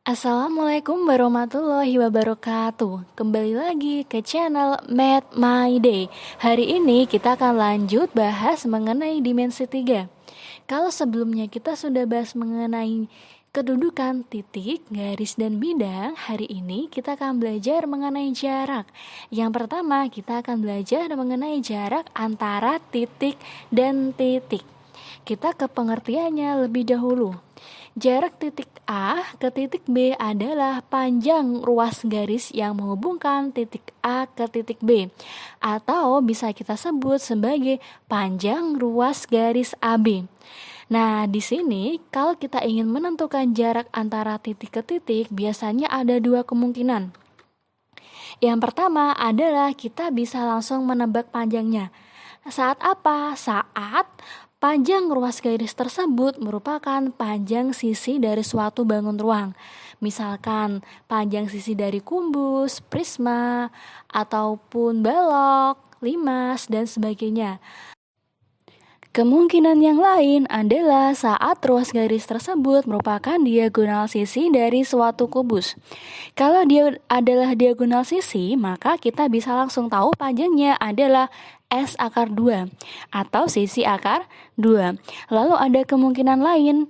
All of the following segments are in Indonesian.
Assalamualaikum warahmatullahi wabarakatuh. Kembali lagi ke channel Math My Day. Hari ini kita akan lanjut bahas mengenai dimensi 3. Kalau sebelumnya kita sudah bahas mengenai kedudukan titik, garis, dan bidang, hari ini kita akan belajar mengenai jarak. Yang pertama, kita akan belajar mengenai jarak antara titik dan titik. Kita ke pengertiannya lebih dahulu. Jarak titik A ke titik B adalah panjang ruas garis yang menghubungkan titik A ke titik B, atau bisa kita sebut sebagai panjang ruas garis AB. Nah, di sini kalau kita ingin menentukan jarak antara titik ke titik, biasanya ada dua kemungkinan. Yang pertama adalah kita bisa langsung menebak panjangnya. Saat apa? Saat panjang ruas garis tersebut merupakan panjang sisi dari suatu bangun ruang. Misalkan panjang sisi dari kumbus, prisma, ataupun balok, limas, dan sebagainya. Kemungkinan yang lain adalah saat ruas garis tersebut merupakan diagonal sisi dari suatu kubus. Kalau dia adalah diagonal sisi, maka kita bisa langsung tahu panjangnya adalah S akar 2 atau sisi akar 2. Lalu ada kemungkinan lain,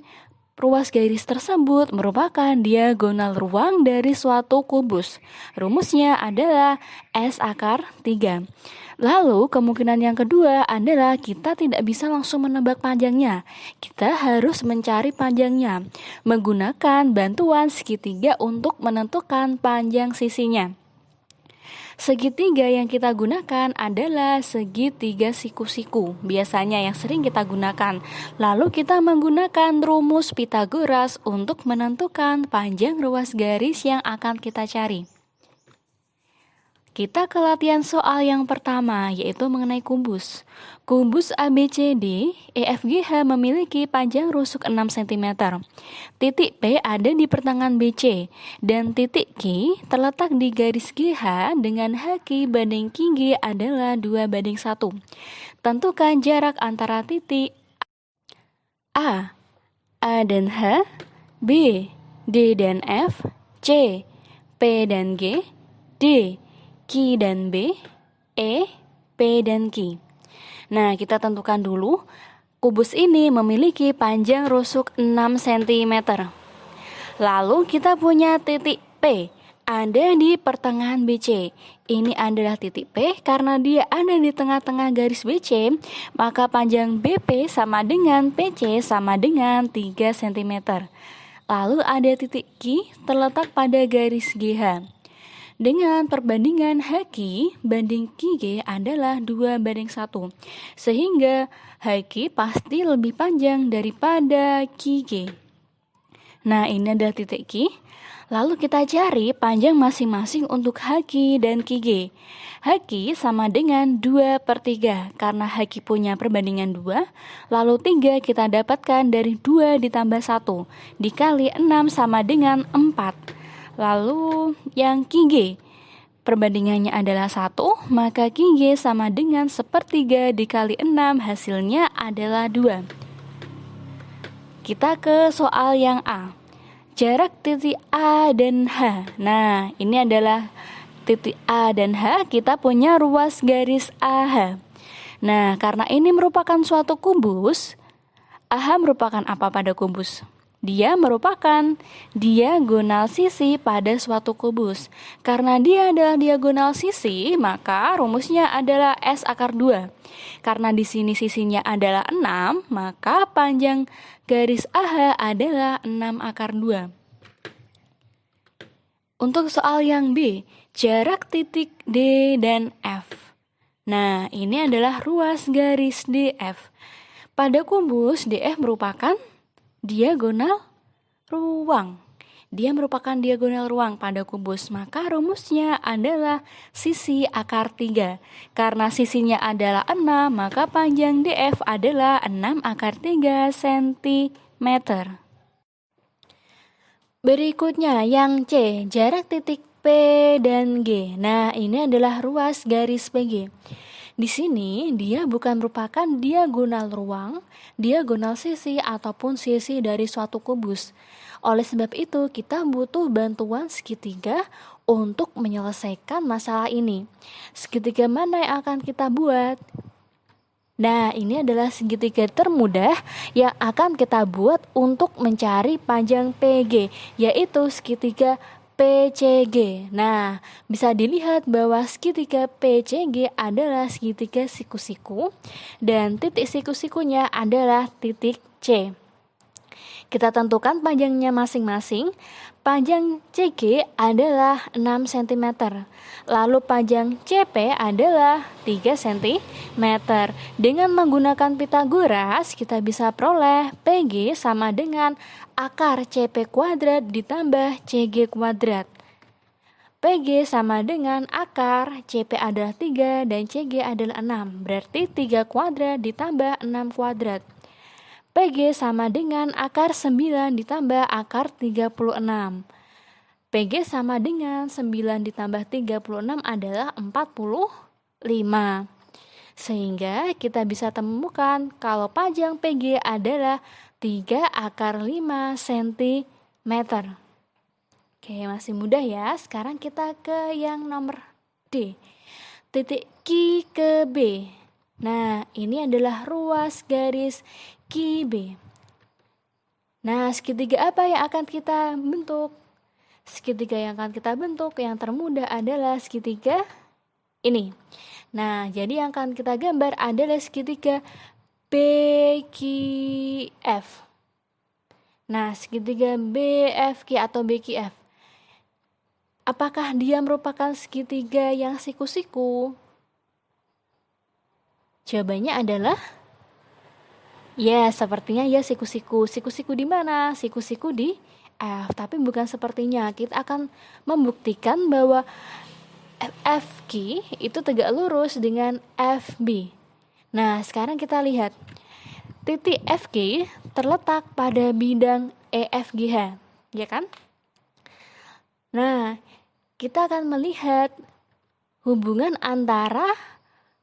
ruas garis tersebut merupakan diagonal ruang dari suatu kubus. Rumusnya adalah S akar 3. Lalu kemungkinan yang kedua adalah kita tidak bisa langsung menebak panjangnya. Kita harus mencari panjangnya menggunakan bantuan segitiga untuk menentukan panjang sisinya. Segitiga yang kita gunakan adalah segitiga siku-siku, biasanya yang sering kita gunakan. Lalu kita menggunakan rumus Pythagoras untuk menentukan panjang ruas garis yang akan kita cari. Kita ke latihan soal yang pertama, yaitu mengenai kumbus. Kumbus ABCD, EFGH memiliki panjang rusuk 6 cm. Titik P ada di pertengahan BC, dan titik Q terletak di garis GH dengan HQ banding QG adalah 2:1. Tentukan jarak antara titik A dan H, B, D dan F, C, P dan G, D, Q dan B, E, P dan Q. Nah, kita tentukan dulu. Kubus ini memiliki panjang rusuk 6 cm. Lalu kita punya titik P ada di pertengahan BC. Ini adalah titik P karena dia ada di tengah-tengah garis BC, maka panjang BP sama dengan PC sama dengan 3 cm. Lalu ada titik Q terletak pada garis GH. Dengan perbandingan HQ banding QG adalah 2:1, sehingga HQ pasti lebih panjang daripada QG. Nah, ini adalah titik Q. Lalu kita cari panjang masing-masing untuk HQ dan QG. HQ sama dengan 2/3, karena HQ punya perbandingan 2, lalu 3 kita dapatkan dari 2 ditambah 1, dikali 6 sama dengan 4. Lalu yang QG, perbandingannya adalah 1, maka QG sama dengan 1/3 dikali 6, hasilnya adalah 2. Kita ke soal yang A. Jarak titik A dan H. Nah, ini adalah titik A dan H, kita punya ruas garis AH. Nah, karena ini merupakan suatu kubus, AH merupakan apa pada kubus? Dia merupakan diagonal sisi pada suatu kubus. Karena dia adalah diagonal sisi, maka rumusnya adalah S akar 2. Karena di sini sisinya adalah 6, maka panjang garis AH adalah 6 akar 2. Untuk soal yang B, jarak titik D dan F. Nah, ini adalah ruas garis DF. Pada kubus, DF merupakan diagonal ruang. Dia merupakan diagonal ruang pada kubus, maka rumusnya adalah sisi akar 3. Karena sisinya adalah 6, maka panjang DF adalah 6 akar 3 cm. Berikutnya yang C, jarak titik P dan G. Nah, ini adalah ruas garis PG. Di sini dia bukan merupakan diagonal ruang, diagonal sisi ataupun sisi dari suatu kubus. Oleh sebab itu, kita butuh bantuan segitiga untuk menyelesaikan masalah ini. Segitiga mana yang akan kita buat? Nah, ini adalah segitiga termudah yang akan kita buat untuk mencari panjang PG, yaitu segitiga PCG. Nah, bisa dilihat bahwa segitiga PCG adalah segitiga siku-siku dan titik siku-sikunya adalah titik C. Kita tentukan panjangnya masing-masing. Panjang CG adalah 6 cm. Lalu panjang CP adalah 3 cm. Dengan menggunakan Pythagoras, kita bisa peroleh PG sama dengan akar CP kuadrat ditambah CG kuadrat. PG sama dengan akar CP adalah 3 dan CG adalah 6. Berarti 3 kuadrat ditambah 6 kuadrat. PG sama dengan akar 9 ditambah akar 36. PG sama dengan 9 ditambah 36 adalah 45. Sehingga kita bisa temukan kalau panjang PG adalah 3 akar 5 cm. Oke, masih mudah ya. Sekarang kita ke yang nomor D. Titik Q ke B. Nah, ini adalah ruas garis QB. Nah, segitiga apa yang akan kita bentuk? Segitiga yang akan kita bentuk yang termudah adalah segitiga ini. Nah, jadi yang akan kita gambar adalah segitiga BQF. Nah, segitiga BFQ atau BQF. Apakah dia merupakan segitiga yang siku-siku? Jawabannya adalah ya, sepertinya ya siku-siku. Siku-siku di mana? Siku-siku di F, tapi bukan sepertinya. Kita akan membuktikan bahwa FQ itu tegak lurus dengan FB. Nah, sekarang kita lihat. Titik FQ terletak pada bidang EFGH, ya kan? Nah, kita akan melihat hubungan antara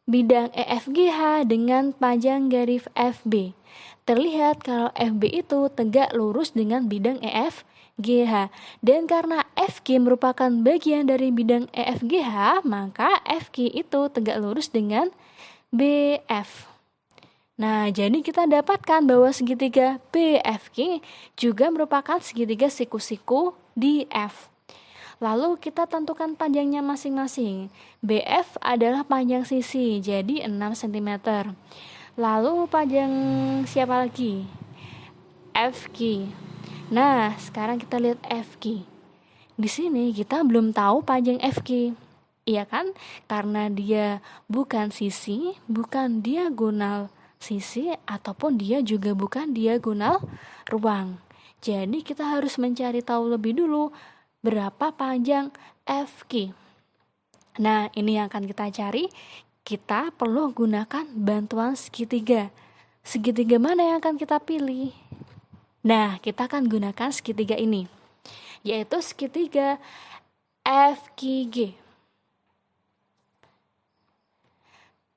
bidang EFGH dengan panjang garis FB. Terlihat kalau FB itu tegak lurus dengan bidang EFGH. Dan karena FG merupakan bagian dari bidang EFGH, maka FG itu tegak lurus dengan BF. Nah, jadi kita dapatkan bahwa segitiga BFG juga merupakan segitiga siku-siku di F. Lalu kita tentukan panjangnya masing-masing. BF adalah panjang sisi, jadi 6 cm. Lalu panjang siapa lagi? FQ. Nah, sekarang kita lihat FQ. Di sini kita belum tahu panjang FQ. Iya kan? Karena dia bukan sisi, bukan diagonal sisi, ataupun dia juga bukan diagonal ruang. Jadi kita harus mencari tahu lebih dulu berapa panjang FQ. Nah, ini yang akan kita cari. Kita perlu gunakan bantuan segitiga. Segitiga mana yang akan kita pilih? Nah, kita akan gunakan segitiga ini, yaitu segitiga FQG.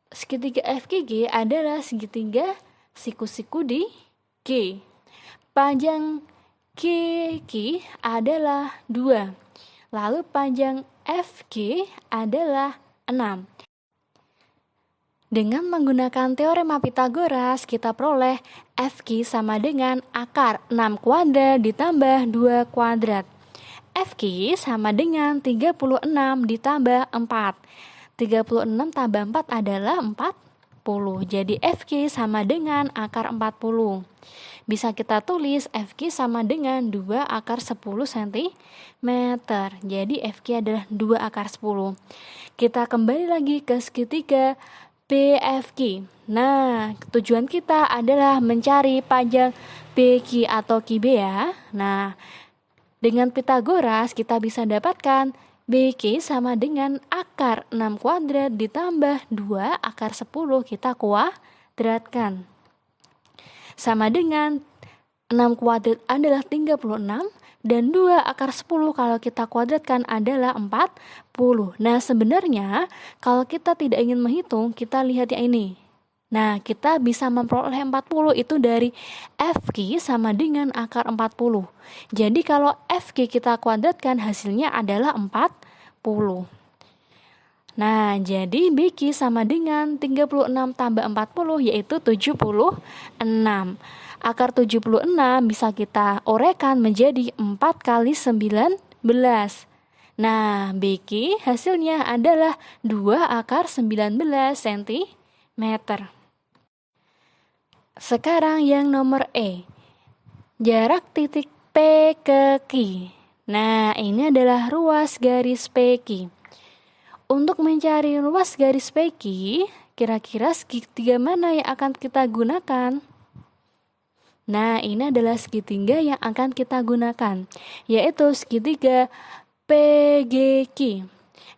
Segitiga FQG adalah segitiga siku-siku di G. Panjang QQ adalah 2. Lalu panjang FG adalah 6. Dengan menggunakan teorema Pythagoras, kita peroleh FG sama dengan akar 6 kuadrat ditambah 2 kuadrat. FG sama dengan 36 ditambah 4. 36 tambah 4 adalah 40. Jadi FG sama dengan akar 40. Bisa kita tulis FQ sama dengan 2 akar 10 cm. Jadi FQ adalah 2 akar 10. Kita kembali lagi ke segitiga BFQ. Nah, tujuan kita adalah mencari panjang BQ atau QB ya. Nah, dengan Pythagoras kita bisa dapatkan BQ sama dengan akar 6 kuadrat ditambah 2 akar 10 kita kuadratkan. Sama dengan 6 kuadrat adalah 36 dan 2 akar 10 kalau kita kuadratkan adalah 40. Nah, sebenarnya kalau kita tidak ingin menghitung, kita lihat yang ini. Nah, kita bisa memperoleh 40 itu dari FQ sama dengan akar 40. Jadi kalau FQ kita kuadratkan hasilnya adalah 40. Nah, jadi BQ sama dengan 36 tambah 40 yaitu 76. Akar 76 bisa kita uraikan menjadi 4 kali 19. Nah, BQ hasilnya adalah 2 akar 19 cm. Sekarang yang nomor E. Jarak titik P ke Q. Nah, ini adalah ruas garis PQ. Untuk mencari ruas garis PQ, kira-kira segitiga mana yang akan kita gunakan? Nah, ini adalah segitiga yang akan kita gunakan, yaitu segitiga PGQ.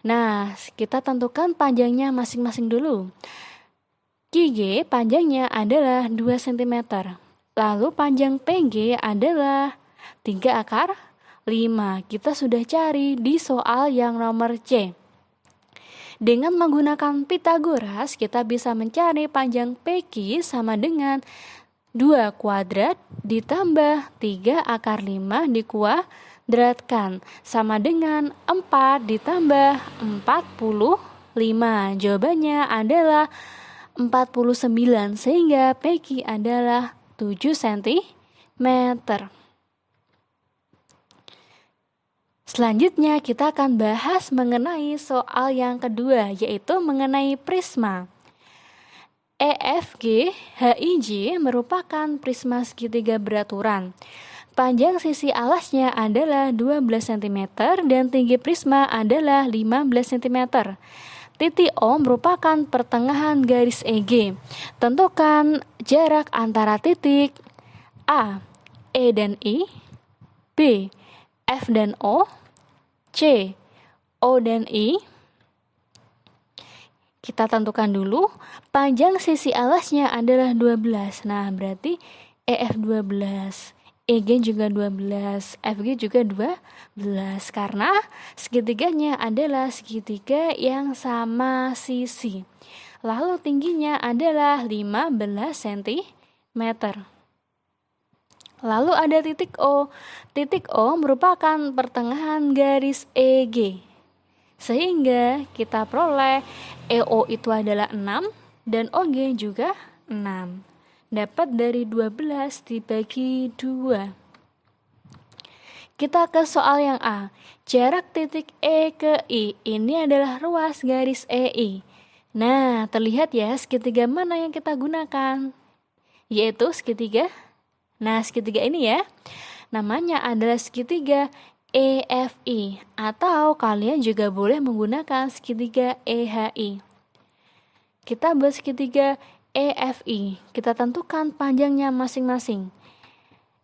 Nah, kita tentukan panjangnya masing-masing dulu. QG panjangnya adalah 2 cm. Lalu panjang PG adalah 3 akar 5. Kita sudah cari di soal yang nomor C. Dengan menggunakan Pythagoras, kita bisa mencari panjang PQ sama dengan 2 kuadrat ditambah 3 akar 5 dikuadratkan sama dengan 4 ditambah 45. Jawabannya adalah 49, sehingga PQ adalah 7 cm. Selanjutnya kita akan bahas mengenai soal yang kedua, yaitu mengenai prisma. EFG HIJ merupakan prisma segitiga beraturan. Panjang sisi alasnya adalah 12 cm dan tinggi prisma adalah 15 cm. Titik O merupakan pertengahan garis EG. Tentukan jarak antara titik A, E dan I, B, F dan O, C, O dan I. Kita tentukan dulu, panjang sisi alasnya adalah 12. Nah, berarti EF 12. EG juga 12, FG juga 12 karena segitiganya adalah segitiga yang sama sisi. Lalu tingginya adalah 15 cm. Lalu ada titik O. Titik O merupakan pertengahan garis EG. Sehingga kita peroleh EO itu adalah 6 dan OG juga 6. Dapat dari 12 dibagi 2. Kita ke soal yang A. Jarak titik E ke I. Ini adalah ruas garis EI. Nah, terlihat ya segitiga mana yang kita gunakan? Yaitu segitiga. Nah, segitiga ini ya. Namanya adalah segitiga EFI. Atau kalian juga boleh menggunakan segitiga EHI. Kita buat segitiga EFI, kita tentukan panjangnya masing-masing.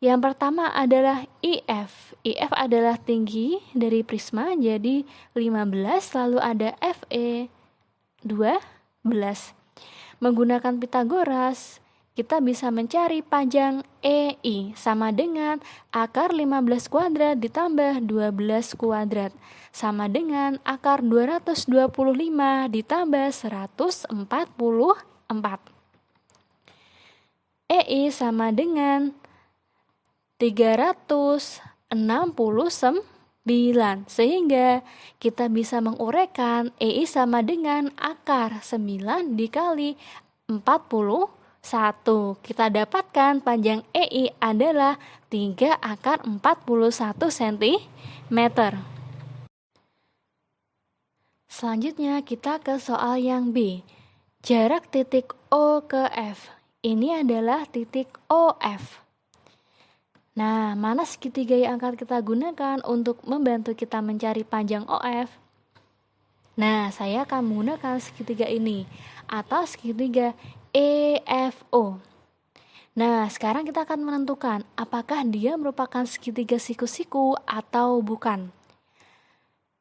Yang pertama adalah IF. IF adalah tinggi dari prisma, jadi 15, lalu ada FE 12. Menggunakan Pythagoras, kita bisa mencari panjang EI sama dengan akar 15 kuadrat ditambah 12 kuadrat sama dengan akar 225 ditambah 144. EI sama dengan 369, sehingga kita bisa menguraikan EI sama dengan akar 9 dikali 41. Kita dapatkan panjang EI adalah 3 akar 41 cm. Selanjutnya kita ke soal yang B. Jarak titik O ke F. Ini adalah titik OF. Nah, mana segitiga yang akan kita gunakan untuk membantu kita mencari panjang OF? Nah, saya akan menggunakan segitiga ini atau segitiga EFO. Nah, sekarang kita akan menentukan apakah dia merupakan segitiga siku-siku atau bukan.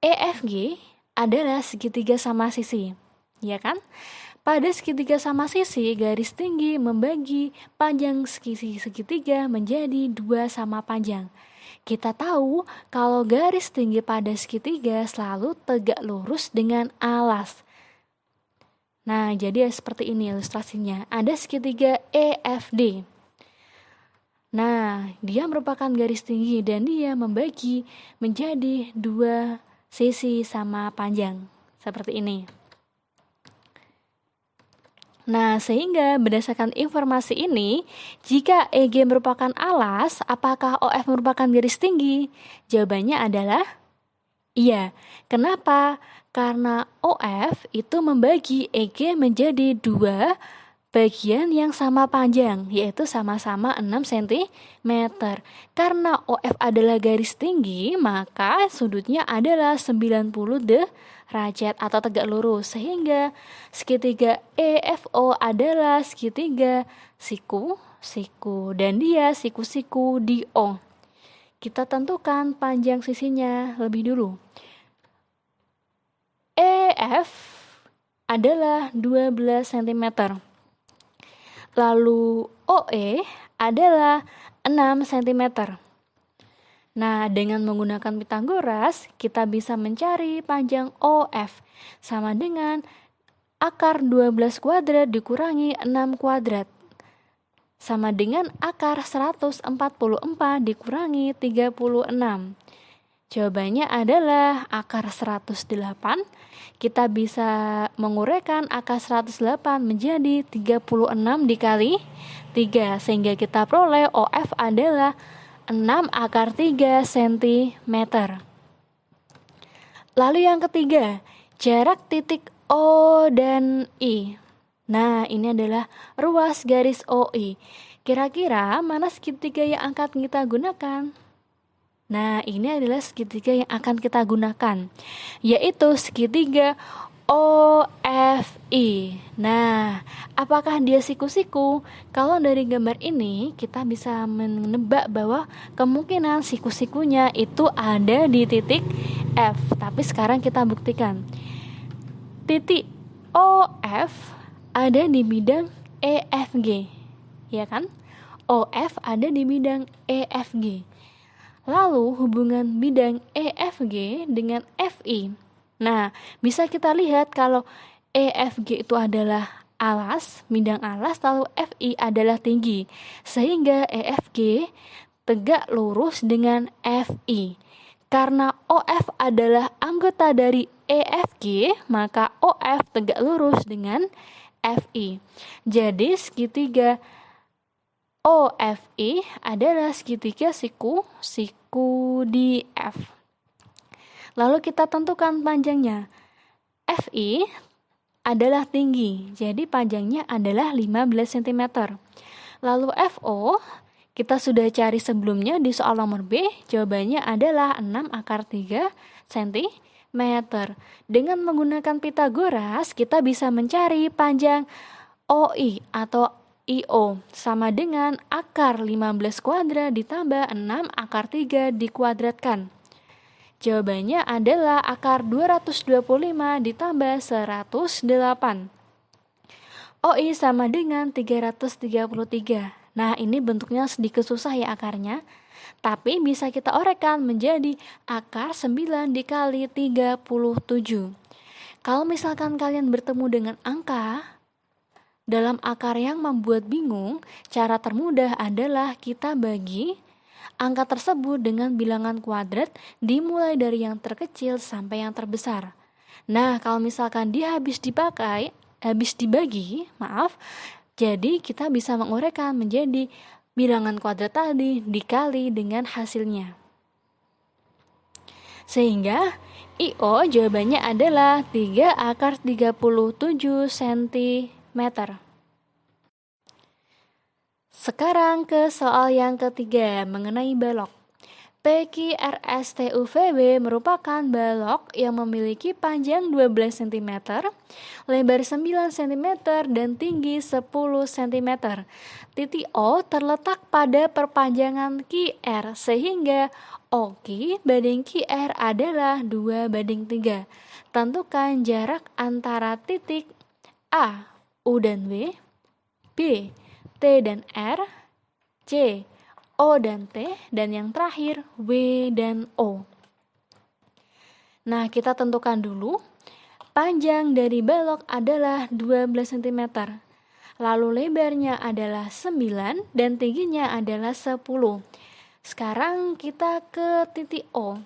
EFG adalah segitiga sama sisi, ya kan? Pada segitiga sama sisi, garis tinggi membagi panjang sisi segitiga menjadi 2 sama panjang. Kita tahu kalau garis tinggi pada segitiga selalu tegak lurus dengan alas. Nah, jadi seperti ini ilustrasinya. Ada segitiga EFD. Nah, dia merupakan garis tinggi dan dia membagi menjadi dua sisi sama panjang. Seperti ini. Nah, sehingga berdasarkan informasi ini, jika EG merupakan alas, apakah OF merupakan garis tinggi? Jawabannya adalah iya. Kenapa? Karena OF itu membagi EG menjadi dua bagian yang sama panjang, yaitu sama-sama 6 cm. Karena OF adalah garis tinggi, maka sudutnya adalah 90 derajat atau tegak lurus. Sehingga segitiga EFO adalah segitiga siku, dan dia siku-siku di O. Kita tentukan panjang sisinya lebih dulu. EF adalah 12 cm. Lalu OE adalah 6 cm. Nah, dengan menggunakan Pythagoras, kita bisa mencari panjang OF sama dengan akar 12 kuadrat dikurangi 6 kuadrat. Sama dengan akar 144 dikurangi 36. Jawabannya adalah akar 108. Kita bisa menguraikan akar 108 menjadi 36 dikali 3. Sehingga kita peroleh OF adalah 6 akar 3 cm. Lalu yang ketiga, jarak titik O dan I. Nah, ini adalah ruas garis OI. Kira-kira mana segitiga yang akan kita gunakan? Nah, ini adalah segitiga yang akan kita gunakan, yaitu segitiga OFI. Nah, apakah dia siku-siku? Kalau dari gambar ini, kita bisa menebak bahwa kemungkinan siku-sikunya itu ada di titik F. Tapi sekarang kita buktikan. Titik OF ada di bidang EFG, ya kan? OF ada di bidang EFG. Lalu hubungan bidang EFG dengan FI. Nah, bisa kita lihat kalau EFG itu adalah alas, bidang alas, lalu FI adalah tinggi. Sehingga EFG tegak lurus dengan FI. Karena OF adalah anggota dari EFG, maka OF tegak lurus dengan FI. Jadi segitiga OFI adalah segitiga siku di F. Lalu kita tentukan panjangnya. FI adalah tinggi, jadi panjangnya adalah 15 cm. Lalu FO, kita sudah cari sebelumnya di soal nomor B, jawabannya adalah 6 akar 3 cm. Dengan menggunakan Pythagoras, kita bisa mencari panjang OI atau IO sama dengan akar 15 kuadrat ditambah 6 akar 3 dikuadratkan. Jawabannya adalah akar 225 ditambah 108. OI sama dengan 333. Nah, ini bentuknya sedikit susah ya akarnya. Tapi bisa kita orekkan menjadi akar 9 dikali 37. Kalau misalkan kalian bertemu dengan angka dalam akar yang membuat bingung, cara termudah adalah kita bagi angka tersebut dengan bilangan kuadrat dimulai dari yang terkecil sampai yang terbesar. Nah, kalau misalkan dia habis dibagi, jadi kita bisa menguraikan menjadi bilangan kuadrat tadi dikali dengan hasilnya. Sehingga IO jawabannya adalah 3 akar 37 cm. Sekarang ke soal yang ketiga mengenai balok. PQRSTUVB merupakan balok yang memiliki panjang 12 cm, lebar 9 cm, dan tinggi 10 cm. Titik O terletak pada perpanjangan QR, sehingga OQ banding QR adalah 2:3. Tentukan jarak antara titik A, U dan W, B, T dan R, C, O dan T, dan yang terakhir W dan O. Nah, kita tentukan dulu Panjang dari balok adalah 12 cm. Lalu lebarnya adalah 9 dan tingginya adalah 10. Sekarang kita ke titik O.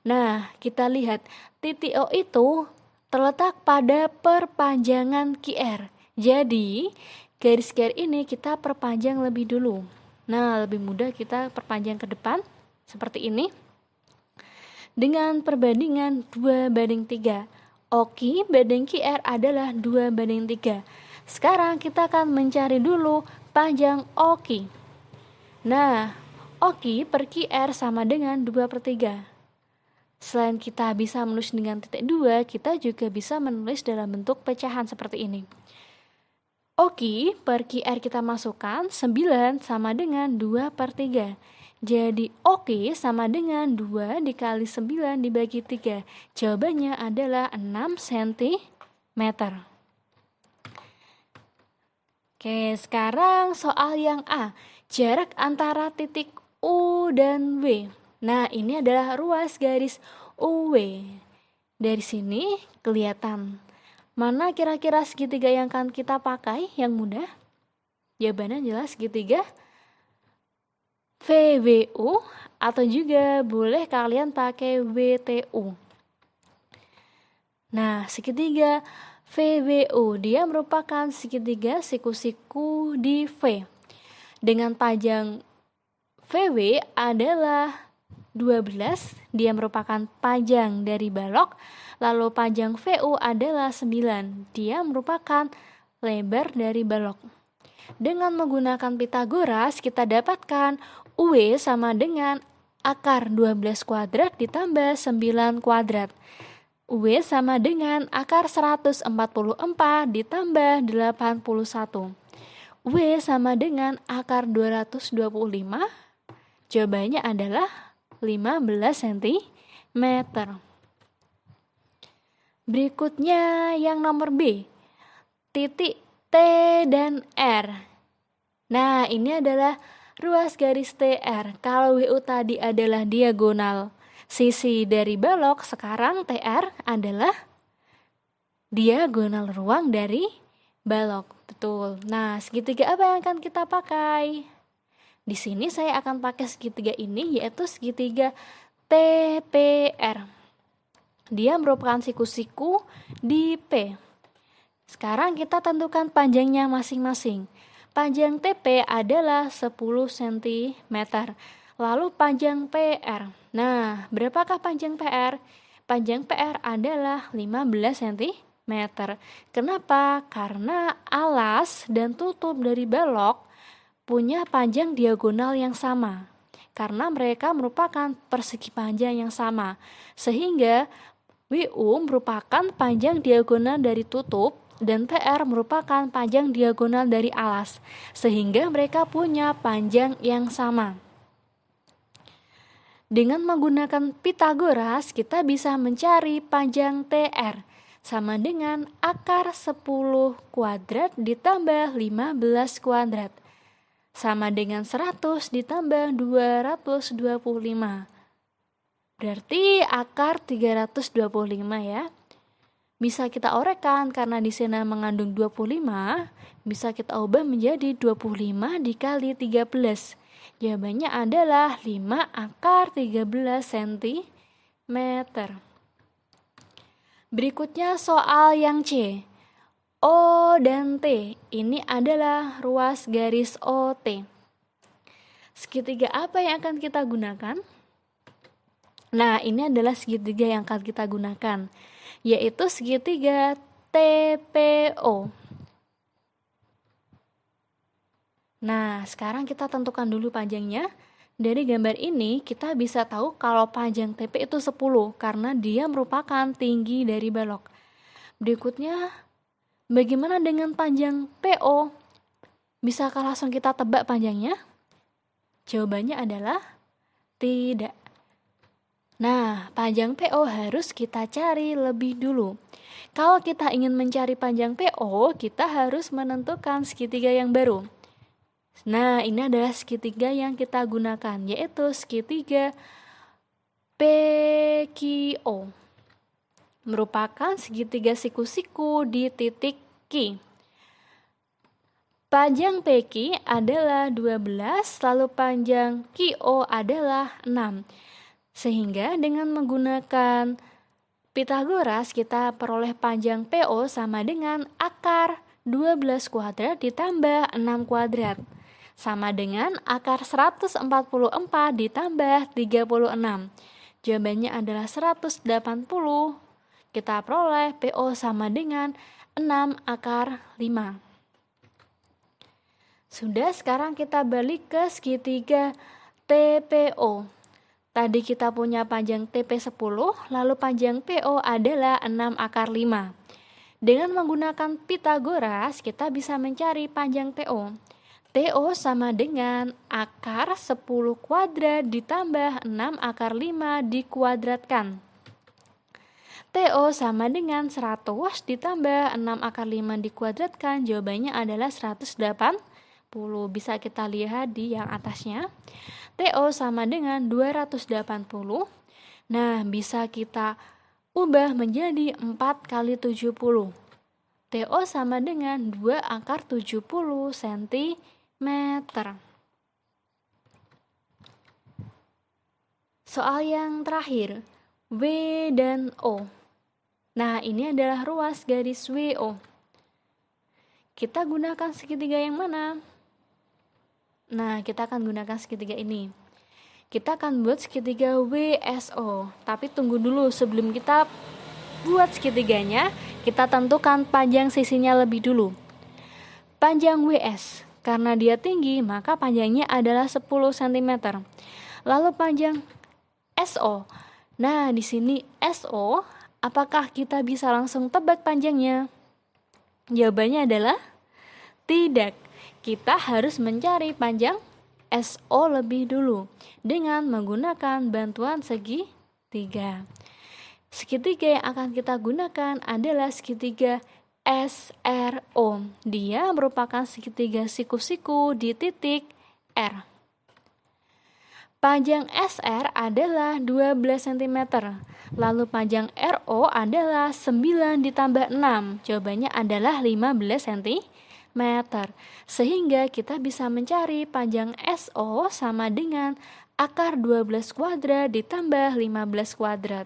Nah, kita lihat titik O itu terletak pada perpanjangan QR. Jadi, garis-garis ini kita perpanjang lebih dulu. Nah, lebih mudah kita perpanjang ke depan seperti ini. Dengan perbandingan 2:3. Oki banding QR adalah 2:3. Sekarang kita akan mencari dulu panjang Oki. Nah, Oki per QR sama dengan 2/3. Selain kita bisa menulis dengan titik 2, kita juga bisa menulis dalam bentuk pecahan seperti ini. Oki per QR kita masukkan 9 sama dengan 2/3. Jadi Oki sama dengan 2 dikali 9 dibagi 3. Jawabannya adalah 6 cm. Oke, sekarang soal yang A. Jarak antara titik U dan W. Nah, ini adalah ruas garis UW. Dari sini kelihatan. Mana kira-kira segitiga yang akan kita pakai yang mudah? Jawabannya jelas segitiga VWU atau juga boleh kalian pakai WTU. Nah, segitiga VWU dia merupakan segitiga siku-siku di V. Dengan panjang VW adalah 12, dia merupakan panjang dari balok. Lalu panjang VU adalah 9, dia merupakan lebar dari balok. Dengan menggunakan Pitagoras, kita dapatkan UW sama dengan akar 12 kuadrat ditambah 9 kuadrat. UW sama dengan akar 144 ditambah 81. UW sama dengan akar 225. Jawabannya adalah 15 cm. Berikutnya yang nomor B. Titik T dan R. Nah, ini adalah ruas garis TR. Kalau WU tadi adalah diagonal sisi dari balok, sekarang TR adalah diagonal ruang dari balok. Betul. Nah, segitiga apa yang akan kita pakai? Di sini saya akan pakai segitiga ini, yaitu segitiga TPR. Dia merupakan siku-siku di P. Sekarang kita tentukan panjangnya masing-masing. Panjang TP adalah 10 cm. Lalu panjang PR. Nah, berapakah panjang PR? Panjang PR adalah 15 cm. Kenapa? Karena alas dan tutup dari balok punya panjang diagonal yang sama. Karena mereka merupakan persegi panjang yang sama. Sehingga WU merupakan panjang diagonal dari tutup dan PR merupakan panjang diagonal dari alas, sehingga mereka punya panjang yang sama. Dengan menggunakan Pitagoras, kita bisa mencari panjang TR sama dengan akar 10 kuadrat ditambah 15 kuadrat, sama dengan 100 ditambah 225. Berarti akar 325 ya. Bisa kita orekkan karena di sini mengandung 25, bisa kita ubah menjadi 25 dikali 13. Jawabannya adalah 5 akar 13 cm. Berikutnya soal yang C. O dan T, ini adalah ruas garis OT. Segitiga apa yang akan kita gunakan? Nah, ini adalah segitiga yang akan kita gunakan, yaitu segitiga TPO. Nah, sekarang kita tentukan dulu panjangnya. Dari gambar ini, kita bisa tahu kalau panjang TP itu 10, karena dia merupakan tinggi dari balok. Berikutnya, bagaimana dengan panjang PO? Bisakah langsung kita tebak panjangnya? Jawabannya adalah tidak. Nah, panjang PO harus kita cari lebih dulu. Kalau kita ingin mencari panjang PO, kita harus menentukan segitiga yang baru. Nah, ini adalah segitiga yang kita gunakan, yaitu segitiga PQO. merupakan segitiga siku-siku di titik Q. Panjang PQ adalah 12, lalu panjang QO adalah 6. Sehingga dengan menggunakan Pythagoras kita peroleh panjang PO sama dengan akar 12 kuadrat ditambah 6 kuadrat. Sama dengan akar 144 ditambah 36. Jawabannya adalah 180. Kita peroleh PO sama dengan 6 akar 5. Sudah, sekarang kita balik ke segitiga TPO. Tadi kita punya panjang TP 10, lalu panjang PO adalah 6 akar 5. Dengan menggunakan Pythagoras, kita bisa mencari panjang TO. TO sama dengan akar 10 kuadrat ditambah 6 akar 5 dikuadratkan. TO sama dengan 100 ditambah 6 akar 5 dikuadratkan, jawabannya adalah 180. Bisa kita lihat di yang atasnya. TO sama dengan 280. Nah, bisa kita ubah menjadi 4 kali 70. TO sama dengan 2 akar 70 cm. Soal yang terakhir, W dan O. Nah, ini adalah ruas garis WO. Kita gunakan segitiga yang mana? Nah, kita akan gunakan segitiga ini. Kita akan buat segitiga WSO. Tapi tunggu dulu, sebelum kita buat segitiganya, kita tentukan panjang sisinya lebih dulu. Panjang WS, karena dia tinggi, maka panjangnya adalah 10 cm. Lalu panjang SO. Nah, di sini SO, apakah kita bisa langsung tebak panjangnya? Jawabannya adalah tidak. Kita harus mencari panjang SO lebih dulu dengan menggunakan bantuan segitiga. Segitiga yang akan kita gunakan adalah segitiga SRO. Dia merupakan segitiga siku-siku di titik R. Panjang SR adalah 12 cm. Lalu panjang RO adalah 9 ditambah 6. Jawabannya adalah 15 cm. Sehingga kita bisa mencari panjang SO sama dengan akar 12 kuadrat ditambah 15 kuadrat.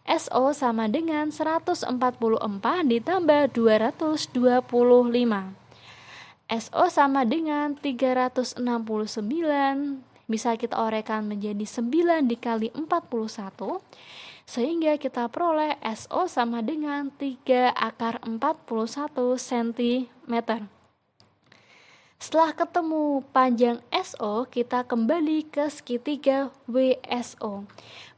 SO sama dengan 144 ditambah 225. SO sama dengan 369. Bisa kita uraikan menjadi 9 dikali 41. Sehingga kita peroleh SO sama dengan 3 akar 41 cm. Setelah ketemu panjang SO, kita kembali ke segitiga WSO.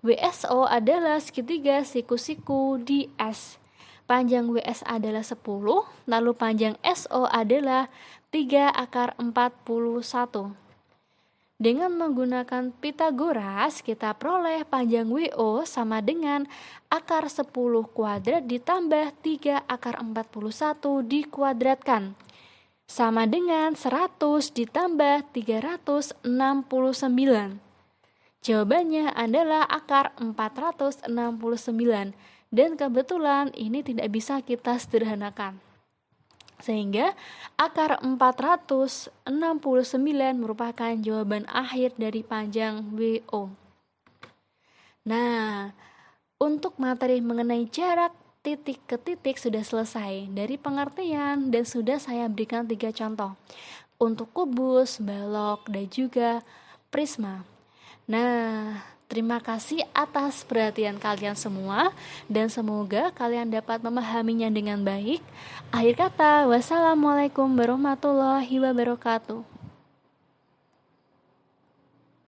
WSO adalah segitiga siku-siku di S. Panjang WS adalah 10, lalu panjang SO adalah 3 akar 41. Dengan menggunakan Pythagoras, kita peroleh panjang WO sama dengan akar 10 kuadrat ditambah 3 akar 41 dikuadratkan. Sama dengan 100 ditambah 369. Jawabannya adalah akar 469. Dan kebetulan ini tidak bisa kita sederhanakan. Sehingga akar 469 merupakan jawaban akhir dari panjang WO. Nah, untuk materi mengenai jarak titik ke titik sudah selesai dari pengertian dan sudah saya berikan 3 contoh untuk kubus, balok, dan juga prisma. Nah, terima kasih atas perhatian kalian semua dan semoga kalian dapat memahaminya dengan baik. Akhir kata, wassalamualaikum warahmatullahi wabarakatuh.